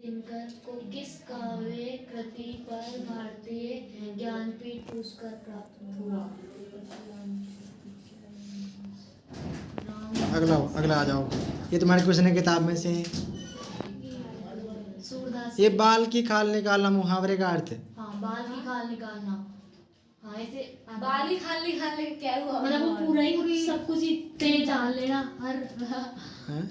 दिनकर को किस काव्य कृति पर भारतीय ज्ञानपीठ पुरस्कार प्राप्त हुआ? अगला आ जाओ। ये तुम्हारे क्वेश्चन है किताब में से। सूरदास। ये बाल की खाल निकालना मुहावरे का अर्थ है। हाँ, बाल की खाल निकालना। हाँ, ऐसे बाल ही खाल निकालने का क्या हुआ? मतलब वो पूरा ही सब कुछ ही तेज जान लेना, हर हैं?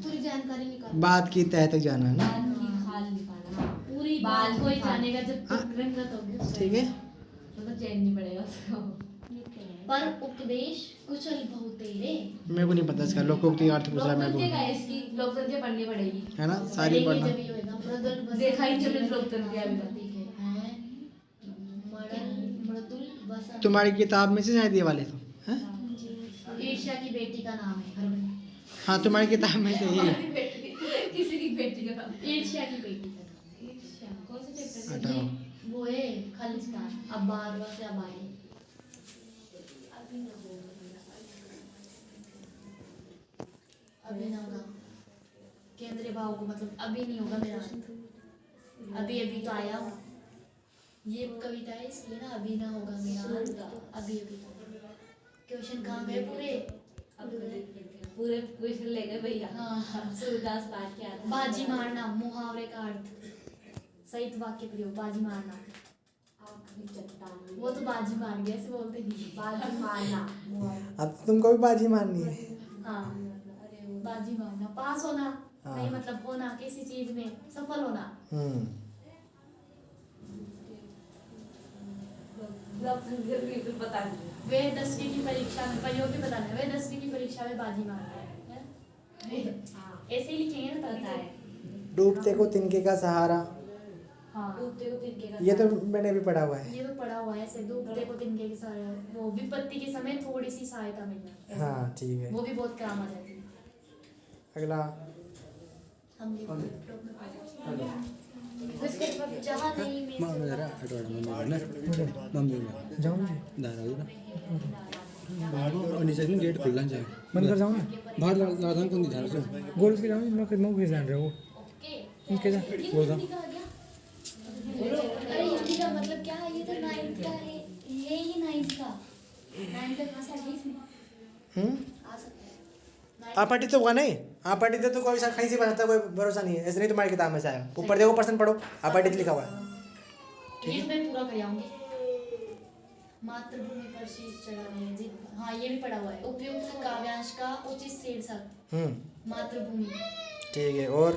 पूरी जानकारी निकाल। बात की तह तक जाना है ना। बाल की खाल निकालना। पूरी बाल बाल कोई की खाल। जानेगा जब हाँ। तक रंगत होगी। ठीक है। मतलब चैन नहीं पड़ेगा उसको। पर उपदेश कुशल बहु तेरे। मेरे को नहीं पता इसका लोकोक्ति अर्थ पूछ रहा है मेरे लोकतंत्र का को, है इसकी, लोकतंत्र पढ़नी पड़ेगी। है ना, सारी पढ़ेंगे पढ़ना। जब ये होएगा। मृदुल वसन देखा ही जब जीवन लोकतंत्र अभी तक। प्रतीक है। मृदुल वसन। तुम्हारी किताब में से शायद ये वाले तो हैं? ईर्ष्या की बेटी का नाम है। हाँ, तुम्हारी किताब में से ये किसी की बेटी का नाम। ईर्ष्या की बेटी का नाम। ईर्ष्या। कौन से चैप्टर से? हटाओ। वो है खालिस्तान। अब 12वां से अब आए। अभी ना होगा केंद्रीय भाव को, मतलब अभी नहीं होगा मेरा। अभी अभी तो आया हूँ। ये कविता है इसलिए ना, अभी ना होगा मेरा। अभी अभी क्वेश्चन कहाँ गए पूरे? पूरे क्वेश्चन ले गए भैया। हाँ। सूरदास पाठ के आधार। बाजी मारना मुहावरे का अर्थ। सहित वाक्य प्रयोग। बाजी मारना। आखिरी चट्टान। वो तो बाजी मार गया, ऐसे बोलते नहीं। बाजी मारना। अब तो तुमको भी बाजी मारनी है। हाँ, बाजी मारना पास होना। हाँ। नहीं मतलब होना, किसी चीज में सफल होना। लोकतंत्र बिल्कुल पता नहीं। वे 10वीं की परीक्षा में प्रयोग भी बताना है। वे 10वीं की परीक्षा में बाजी मार रहे हैं। ऐसे ही लिखेंगे ना, पता है। डूबते को तिनके का सहारा, हाँ, डूबते को तिनके का ये तो मैंने भी पढ़ा हुआ है। ये तो पढ़ा हुआ है। ऐसे डूबते को तिनके के सारे वो विपत्ति के समय थोड़ी सी सहायता मिलना। ऐसे। हाँ, ठीक है। वो भी बहुत काम आ जाती है। अगला। हम लैपटॉप में पढ़ा। जहाँ नहीं मिल मम्मी जरा हटवाड़ मम्मी जाऊँ और नीचे से गेट खुलना चाहिए बंद कर जाऊँ ना। बाहर लादान को नहीं ध्यान से गोल के जाऊँ मैं भेज रहे हो ओके। इनके जा बोल हिंदी का आ गया। अरे हिंदी का मतलब क्या है? ये तो 9th का है। ये ही 9th का। 9th का कहाँ से आ गया इसमें? आ सकता है। आपटी तो हुआ नहीं। आपटी तो कोई सा कहीं से बनाता कोई भरोसा नहीं है। ऐसे नहीं तुम्हारी किताब में से आया। ऊपर देखो पर्सन पढ़ो, आपटी लिखा हुआ है। ये मैं पूरा कर आऊंगी। मातृभूमि पर शीश चढ़ाने जी। हाँ, ये भी पढ़ा हुआ है। उपयुक्त काव्यांश का उचित शीर्षक मातृभूमि। ठीक है। और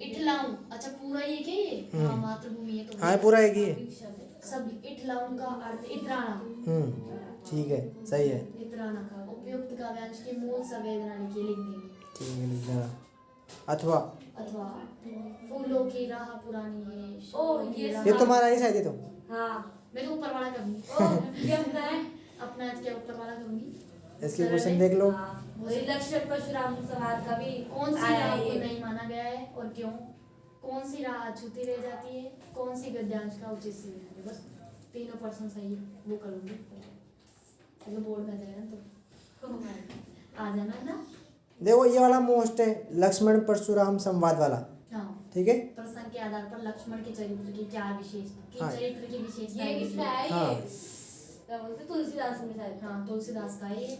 इठलाऊं। अच्छा, पूरा ये क्या ये? हाँ, मातृभूमि है तो हाँ, पूरा एक ही है। सब। इठलाऊं का अर्थ इतराना। ठीक है, सही है। इतराना का उपयुक्त काव्यांश की मूल संवेदना लिखिए, लिख देंगे। ठीक है, लिख देना। अथवा अथवा फूलों की राह पुरानी है। ओ, ये तुम्हारा ही शायद। ये तो हाँ। मैं तो ऊपर वाला करूंगी। ओ, ये अपना है। अपना क्या ऊपर वाला करूंगी। इसके क्वेश्चन देख लो। वही लक्ष्य परशुराम संवाद का भी कौन सी आया राह है को ये। नहीं माना गया है और क्यों? कौन सी राह अछूती रह जाती है? कौन सी गद्यांश का उचित शीर्षक है? बस तीनों पर्सन सही है, वो करूंगी। अगर बोर्ड में जाएगा तो आ जाना ना। देखो, ये वाला मोस्ट है, लक्ष्मण परशुराम संवाद वाला। हाँ, ठीक है। प्रसंग के आधार पर लक्ष्मण के चरित्र की क्या विशेषता? हाँ। चरित्र की विशेषता ये किसका है हाँ। ये? क्या बोलते तुलसीदास में शायद। हाँ, तुलसीदास का ये।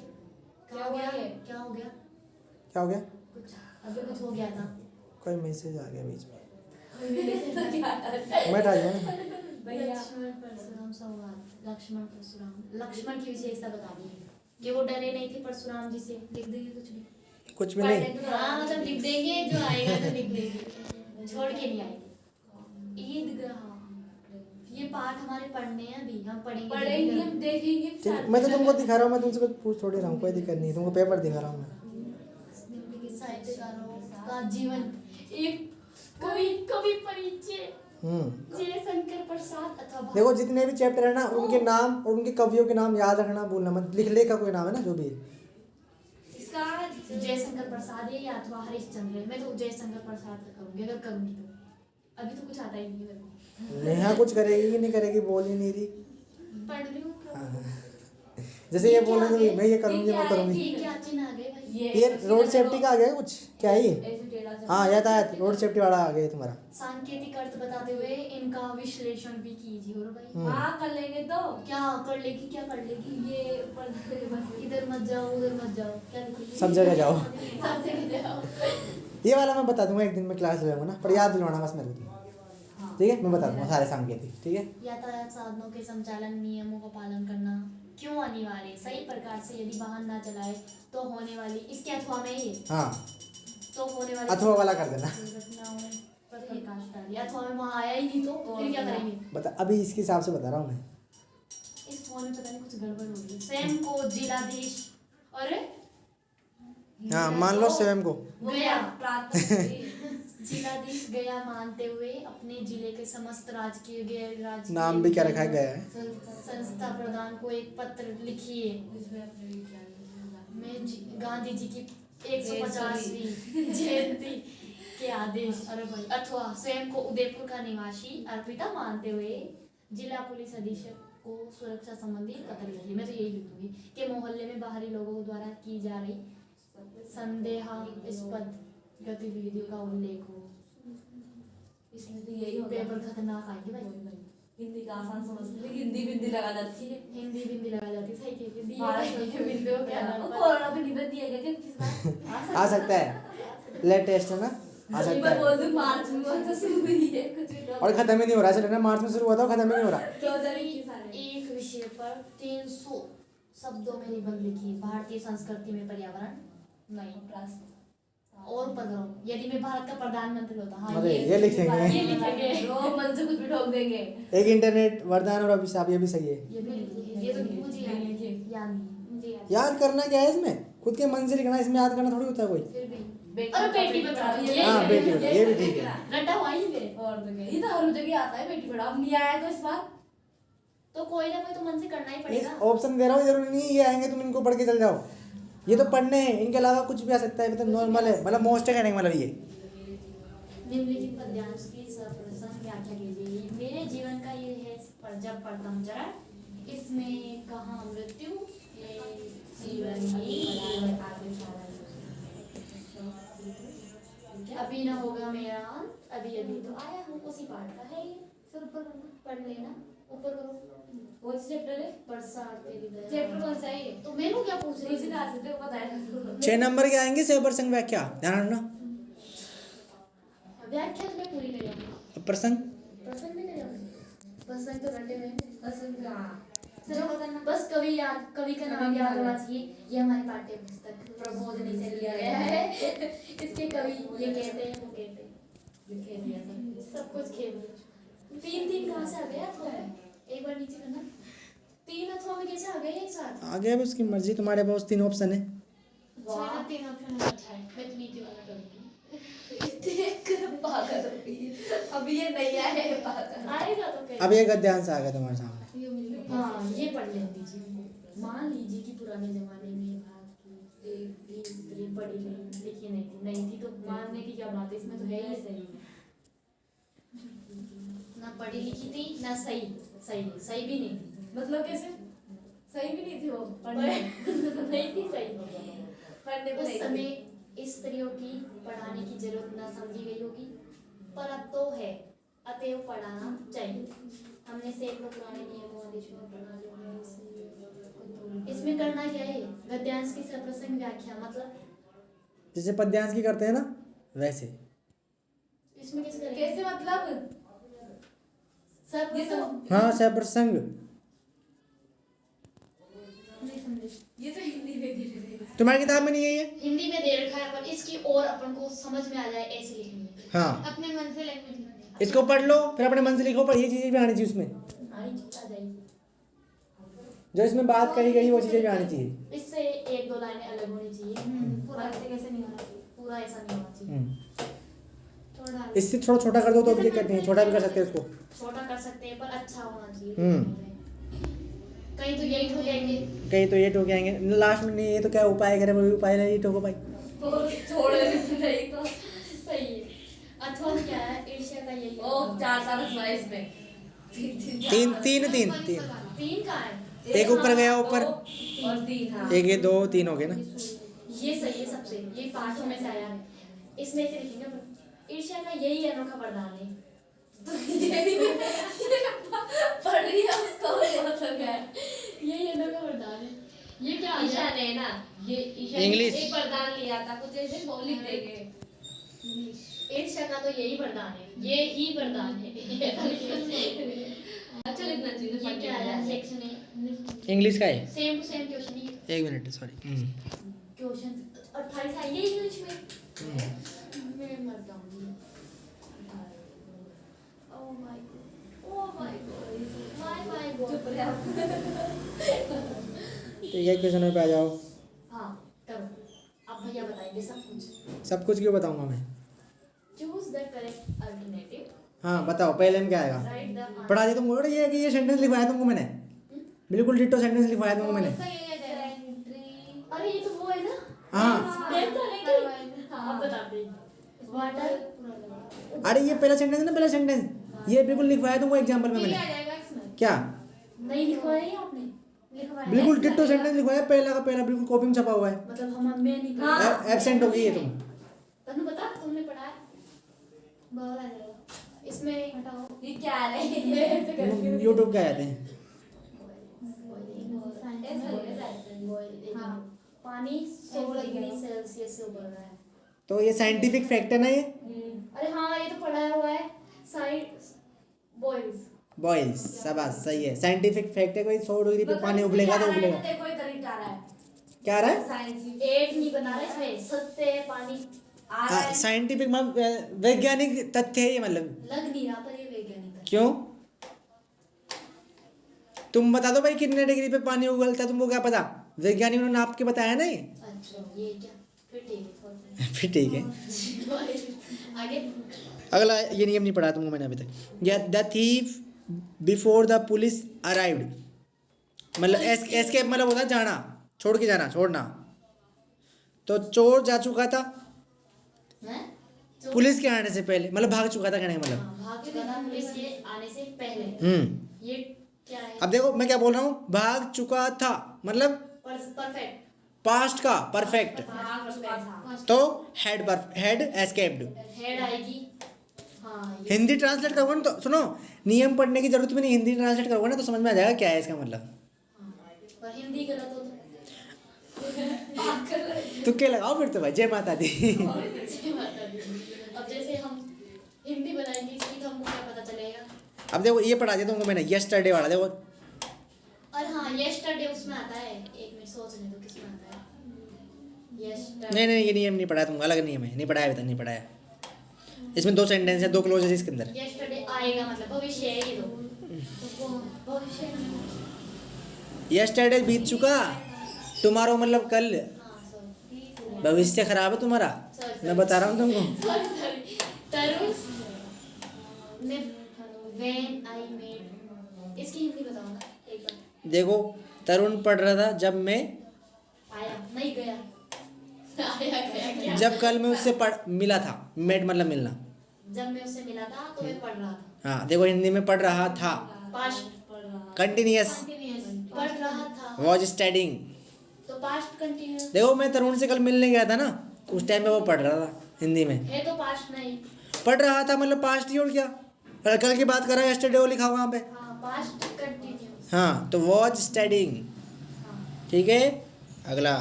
क्या हो गया ये? क्या हो गया? क्या हो गया? कुछ अभी कुछ हो गया था। कोई मैसेज आ गया बीच में। तो क्या मैं हटा दिया ना। भैया। लक्ष्मण परशुराम संवाद। लक्ष्मण परशुराम। लक्ष्मण की विशेषता बता दी है कि वो डरे नहीं थे परशुराम जी से। लिख देंगे कुछ भी। कुछ भी नहीं। हाँ, मतलब लिख देंगे, जो आएगा तो लिख देंगे, छोड़ के नहीं आएंगे। ईदगाह। ये पाठ हमारे पढ़ने हैं, अभी हम पढ़ेंगे, हम देखेंगे। ठीक, मैं तो तुमको दिखा रहा हूँ। मैं तुमसे कुछ पूछ थोड़ी रहा हूँ। कोई दिक्कत नहीं, तुमको पेपर दिखा रहा हूँ मैं। निम्नलिखित साहित्यकारों का जीवन। एक कवि परिचय। जयशंकर प्रसाद अथवा देखो, जितने भी चैप्टर है ना, उनके नाम और उनके कवियों के नाम याद रखना भूलना मत। लिख ले का कोई नाम है ना, जो भी है। इसका जयशंकर प्रसाद है या अथवा हरिश्चंद्र है। मैं तो जयशंकर प्रसाद का करूंगी, अगर करूंगी तो। अभी तो कुछ आता ही नहीं है मेरे को। नेहा कुछ करेगी कि नहीं करेगी, बोल ही नहीं रही। पढ़ रही हूँ। जैसे ये बोल रहे थे मैं ये करूँगी वो करूँगी। ये क्या चिन्ह आ गए भाई? ये रोड सेफ्टी का आ गया कुछ क्या है ये? ऐसे टेढ़ा सा- हाँ यातायात रोड सेफ्टी वाला आ गया तुम्हारा। सांकेतिक अर्थ बताते हुए इनका विश्लेषण भी कीजिए और भाई हाँ कर लेंगे तो क्या कर लेगी, क्या कर लेगी? ये ऊपर इधर मत जाओ, उधर मत जाओ, क्या लिखोगी? सब जगह जाओ। सब जगह जाओ। ये वाला मैं बता दूंगा एक दिन में क्लास ले ना, पर याद दिलवाना बस मेरे को, ठीक है? मैं बता दूंगा सारे सांकेतिक, ठीक है? यातायात साधनों के संचालन नियमों का पालन करना क्यों अनिवार्य? सही प्रकार से यदि वाहन ना चलाए तो होने वाली, इसके अथवा में ये हाँ तो होने वाली अथवा वाला कर देना। दुर्घटनाओं पर प्रकाश डालिए। अथवा में वहाँ आया ही नहीं तो फिर क्या करेंगे? बता अभी इसके हिसाब से बता रहा हूँ मैं। इस फोन में पता नहीं कुछ गड़बड़ हो रही है। स्वयं को जिलाधीश और हाँ मान लो स्वयं को गया प्रार्थना जिलाधीश गया मानते हुए अपने जिले के समस्त राजकीय गैर राजकीय नाम भी क्या रखा है? गया है। संस्था प्रधान को एक पत्र लिखिए। मैं गांधी जी की 150वीं जयंती के आदेश अथवा स्वयं को उदयपुर का निवासी अर्पिता मानते हुए जिला पुलिस अधीक्षक को सुरक्षा संबंधी पत्र लिखिए। मैं तो यही लिखूंगी कि मोहल्ले में बाहरी लोगों द्वारा की जा रही संदेहास्पद गतिविधियों का उल्लेख हो। इसमें तो यही होगा। पेपर खतरनाक आएंगे भाई। हिंदी का आसान समझते हैं, हिंदी बिंदी लगा जाती है। हिंदी बिंदी लगा जाती है, सही कह रही है। हाँ, बिंदी को क्या नाम है? कोरोना भी निबंध दिया गया क्या किसका? आ सकता है, लेटेस्ट है ना, आ सकता मैं बोल है। दूं मार्च में तो शुरू हुई है कुछ भी और खत्म ही नहीं हो रहा, चले ना मार्च में शुरू हुआ था खत्म ही नहीं हो रहा। एक विषय पर 300 शब्दों में निबंध लिखिए। भारतीय संस्कृति में पर्यावरण नहीं। और पढ़ो, यदि मैं भारत का प्रधानमंत्री होता, हाँ अरे ये लिखेंगे। ये लिखेंगे। रोज मन से कुछ भी ठोक देंगे। एक इंटरनेट वरदान और अभिशाप, ये भी सही है। ये भी लिखिए। ये तो मुझे याद नहीं, याद नहीं मुझे याद याद करना क्या है इसमें? खुद के मन से लिखना, इसमें याद करना थोड़ी होता है कोई। फिर भी बेटी अरे बेटी बचाओ, ये हाँ बेटी बचाओ, ये भी ठीक है। रट्टा हुआ ही मेरे। और तो क्या, ये तो हर जगह आता है बेटी पढ़ाओ। अब नहीं आया तो इस बार तो कोई ना कोई तो मन से करना ही पड़ेगा। ऑप्शन दे रहा हूँ, जरूरी नहीं ये आएंगे तुम इनको पढ़ के चल जाओ। ये तो पढ़ने हैं, इनके अलावा कुछ भी आ सकता है, मतलब नॉर्मल है, मतलब मोस्ट है मतलब ये। निम्नलिखित पद्यांश की सप्रसंग व्याख्या कीजिए। मेरे जीवन का ये है जब प्रथम चरण, इसमें कहाँ मृत्यु है जीवन ही आगे सारा अभी ना होगा मेरा अंत, अभी अभी तो आया हूँ। उसी पाठ का है ये। सर ऊपर करना, पढ़ लेना, ऊपर करो। कौन सा चैप्टर है? बरसात तेरी दया। चैप्टर कौन सा है ये? तो मैं क्या पूछ रही इसी थी? क्लास से बताया 6 नंबर के आएंगे से प्रसंग व्याख्या, ध्यान रखना। व्याख्या तो मैं पूरी करूँगी। प्रसंग प्रसंग भी करूँगी। प्रसंग तो रटे में पसंद का जो बस कवि याद, कवि का नाम याद होना चाहिए। ये हमारी पाठ्य पुस्तक प्रबोधनी से लिया गया है। इसके कवि ये कहते हैं, वो कहते हैं, लिखे दिया सब। सब कुछ खेल। 3 कहाँ से आ गया? अथवा में एक बार नीचे करना। 3 अथवा में कैसे आ गए एक साथ? आगे अब उसकी मर्जी, तुम्हारे पास 3 ऑप्शन है। वाह, 3 ऑप्शन अच्छा है। मैं तो नीचे वाला करूँगी। देख पागल हो गई है। अभी ये नहीं आया है पागल। आएगा तो कैसे? अब ये गद्यांश आ गया तुम्हारे सामने। हाँ ये पढ़ लें दीजिए। मान लीजिए कि पुराने जमाने में भारत की एक भी स्त्री पढ़ी लिखी नहीं थी तो मानने की क्या बात है? इसमें तो है ही सही। ना पढ़ी लिखी थी ना सही भी नहीं थी। मतलब कैसे? सही भी नहीं थी वो पढ़ने नहीं थी सही। पढ़ने को उस नहीं समय स्त्रियों की पढ़ाने की जरूरत ना समझी गई होगी, पर अब तो है, अतएव पढ़ाना चाहिए। हमने सैकड़ों पुराने नियमों आदेशों और प्रणालियों में इसमें करना क्या है? गद्यांश की सप्रसंग व्याख्या, मतलब जैसे पद्यांश की करते हैं ना वैसे। इसमें कैसे करेंगे? कैसे मतलब? सप्रसंग हाँ सप्रसंग। नहीं समझे। ये तो हिंदी में दे रहे हैं। तुम्हारी किताब में नहीं है ये? हिंदी में दे रखा है, पर इसकी और अपन को समझ में आ जाए ऐसे लिखनी है। हाँ अपने मन से लिखनी है। इसको पढ़ लो, फिर अपने मन से लिखो, पर ये चीजें भी आनी चाहिए उसमें। आनी आ जाएगी। जो इसमें बात कही गई वो चीजें भी आनी चाहिए। इससे 1-2 लाइनें अलग होनी चाहिए। पूरा ऐसे कैसे नहीं होना चाहिए, पूरा ऐसा नहीं होना चाहिए। थोड़ा इससे थोड़ा छोटा कर दो तो भी दिक्कत नहीं है, छोटा भी कर सकते हैं इसको। छोटा कर सकते हैं, पर अच्छा होना चाहिए। कहीं तो यही हो जाएंगे। कहीं तो ये टोके आएंगे लास्ट में, नहीं ये तो क्या उपाय करे, वो उपाय नहीं टोको भाई। छोड़े नहीं तो सही है। अथवा क्या है? एशिया का यही ओ 4 साल इसमें 3 3 का है। एक ऊपर गया ऊपर, और 3 हाँ। एक ये 2 3 हो गए ना। ये सही है सबसे, ये 5 में से आया है। इसमें से लिखेंगे ईर्ष्या का यही अनोखा वरदान है। तो ये भी पढ़ रही है उसको मतलब है यही अनोखा वरदान है। ये क्या आ ईशा गया? ने ना ये ईशा ने इंग्लिश। एक वरदान लिया था कुछ ऐसे वो लिख देंगे। ईर्ष्या का तो यही वरदान है, ये ही वरदान है। अच्छा लिखना चाहिए ये क्या आया सेक्शन है? इंग्लिश का है। सेम टू सेम क्वेश्चन ही है। 1 मिनट सॉरी। क्वेश्चन 28 आएंगे इंग्लिश में। मैं मर जाऊंगी। Oh my God, oh my God, my God. चुप रहे आप। ठीक है क्वेश्चन पे आ जाओ। हाँ करो, अब भैया बताएंगे सब कुछ। सब कुछ क्यों बताऊंगा मैं? चूज द करेक्ट अल्टरनेटिव, हाँ बताओ पहले में क्या आएगा? राइट द पढ़ा दी तुमको ये कि ये सेंटेंस लिखवाया तुमको मैंने, बिल्कुल डिट्टो सेंटेंस लिखवाया तुमको मैंने। अरे ये तो वो है ना। हाँ हाँ बताते वाटर। अरे ये पहला सेंटेंस है ना, पहला सेंटेंस ये बिल्कुल लिखवाया तुमको एग्जाम्पल में मैंने। जाएगा इसमें। क्या नहीं लिखवाया है आपने? लिखवाया बिल्कुल है? डिट्टो सेंटेंस लिखवाया पहला का पहला, बिल्कुल कॉपी में छपा हुआ है। मतलब हम मैं नहीं हाँ। पढ़ा। एब्सेंट हो गई है तुम। तनु बता, तुमने पढ़ा है? बहुत आ जाएगा इसमें, हटाओ ये क्या है? ये ऐसे करके। यूट्यूब क्या कहते हैं? हाँ, पानी 16 डिग्री सेल्सियस से उबल रहा है। तो ये साइंटिफिक फैक्ट है ना ये? अरे हाँ ये तो पढ़ाया हुआ है, साइड बॉयल्स। बॉइल्स, शाबाश सही है। साइंटिफिक फैक्ट है, कोई 100 डिग्री पे पानी उबलेगा तो उबलेगा। देखो इधर ही आ रहा है क्या आ रहा है? साइंस एट नहीं बना रहे इसमें, सत्य है पानी। आ रहा है। साइंटिफिक वैज्ञानिक तथ्य है ये, मतलब लग नहीं रहा पर ये वैज्ञानिक है। क्यों? तुम बता दो भाई कितने डिग्री पे पानी उबलता है, तुमको क्या पता? वैज्ञानिक ने नाप के बताया नहीं। अच्छा ये क्या, फिर ठीक है थोड़ा फिर ठीक है। सा। आगे अगला ये नियम नहीं पढ़ा तुमको मैंने अभी तक। The thief before the police arrived, मतलब एस्केप मतलब होता है जाना, छोड़ के जाना, छोड़ना। तो चोर जा चुका था हैं? तो पुलिस के आने से पहले, मतलब भाग चुका था कहने का मतलब। हाँ, भाग चुका था पुलिस के आने से पहले। ये क्या है? अब देखो मैं क्या बोल रहा हूँ, भाग चुका था मतलब परफेक्ट। पास्ट का परफेक्ट। भाग चुका था। तो हेड एस्केप्ड। हेड आएगी। हाँ ये हिंदी ट्रांसलेट करोगे ना तो सुनो, नियम पढ़ने की जरूरत भी नहीं, हिंदी ट्रांसलेट करोगे ना तो समझ में आ जाएगा क्या है इसका मतलब। हाँ, पर हिंदी गलत हो तुक्के लगाओ फिर तो भाई। जय माता दी। तो बता दीजिए। अब जैसे हम हिंदी बनाएंगे इसकी तो हमको क्या पता चलेगा? अब देखो ये पढ़ा दिया तुमको मैंने, यस्टरडे वाला देखो। और हाँ यस्टरडे उसमें आता है, एक मिनट सोचने दो किसमें आता है। यस्टरडे नहीं नहीं ये नियम नहीं पढ़ाया तुमको, अलग नियम है, नहीं पढ़ाया अभी तक, नहीं पढ़ाया। इसमें 2 सेंटेंस है, 2 क्लोजेस इसके अंदर। यस्टरडे आएगा मतलब भविष्य है ये दो। तो वो भविष्य यस्टरडे बीत चुका, टुमारो मतलब कल। हाँ सॉरी भविष्य खराब है तुम्हारा, मैं बता रहा हूँ तुमको। सॉरी तरुण ने व्हेन आई मेड, इसकी हिंदी बताओ ना एक बार। देखो तरुण पढ़ रहा था जब मैं, आया नहीं गया, आया गया क्या? जब कल मैं उससे मिला था, मेट मतलब मिलना। जब मैं उससे मिला था तो मैं पढ़ रहा था। हाँ देखो हिंदी में पढ़ रहा था, पास्ट कंटिन्यूअस पढ़ रहा था वॉज स्टडिंग। तो पास्ट कंटिन्यूअस देखो मैं तरुण से कल मिलने गया था ना, उस टाइम पे वो पढ़ रहा था हिंदी में। है तो पास्ट नहीं। पढ़ रहा था मतलब पास्ट ही, और क्या? अगर कल की बात कर रहा है यस्टरडे वो लिखा हुआ वहाँ पे। हाँ पास्ट कंटिन्यूअस। हाँ तो वॉज स्टडिंग। हाँ ठीक है अगला।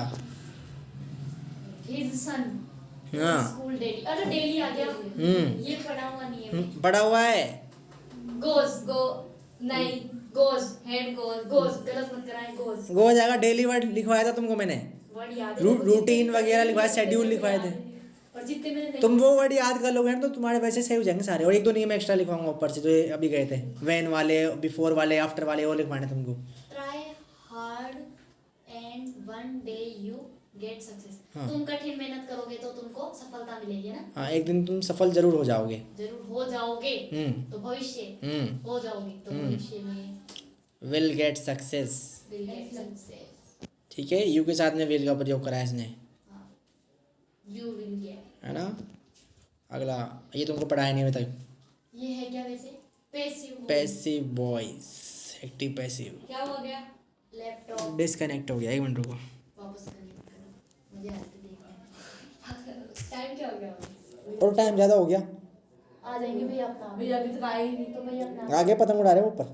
हिज सन हाँ स्कूल डेली, अरे डेली आ गया। ये पढ़ा हुआ नहीं है। पढ़ा हुआ है। गोज गो नहीं गोज हेड गोज गोज गलत मत कराएं, गोज वो जाएगा, डेली वर्ड लिखवाया था तुमको मैंने, वर्ड याद है। रूटीन वगैरह लिखवाया, शेड्यूल लिखवाए थे। और जितने मैंने नहीं तुम वो वर्ड याद कर लोगे ना तो तुम्हारे वैसे सही हो जाएंगे सारे। और 1-2 नियम एक्स्ट्रा लिखवाऊंगा ऊपर से, जो ये अभी गए थे, व्हेन वाले, बिफोर वाले, आफ्टर वाले, वो लिखवाने तुमको। Try hard and one day you get success. हाँ। तुम कठिन मेहनत करोगे तो तुमको सफलता मिलेगी ना। हाँ एक दिन तुम सफल जरूर हो जाओगे। जरूर हो जाओगे तो भविष्य हम्म हो जाओगे तो भविष्य में will get success. will get success। ठीक है, यू के साथ में विल का प्रयोग करा है इसने, हाँ, you will get। है ना। अगला ये तुमको पढ़ाया नहीं अभी तक। ये है क्या वैसे? Passive. Passive voice, active passive. क्या हो गया? लैपटॉप डिस्कनेक्ट हो गया, 1 मिनट रुको। वापस कनेक्ट करो, मुझे आते देखना टाइम क्या हो गया और टाइम ज़्यादा हो गया, आ जाएंगे भैया अपना भैया अभी तक आए ही नहीं। तो भैया अपना आगे पतंग उड़ा रहे हैं ऊपर।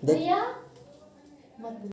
देख भैया मत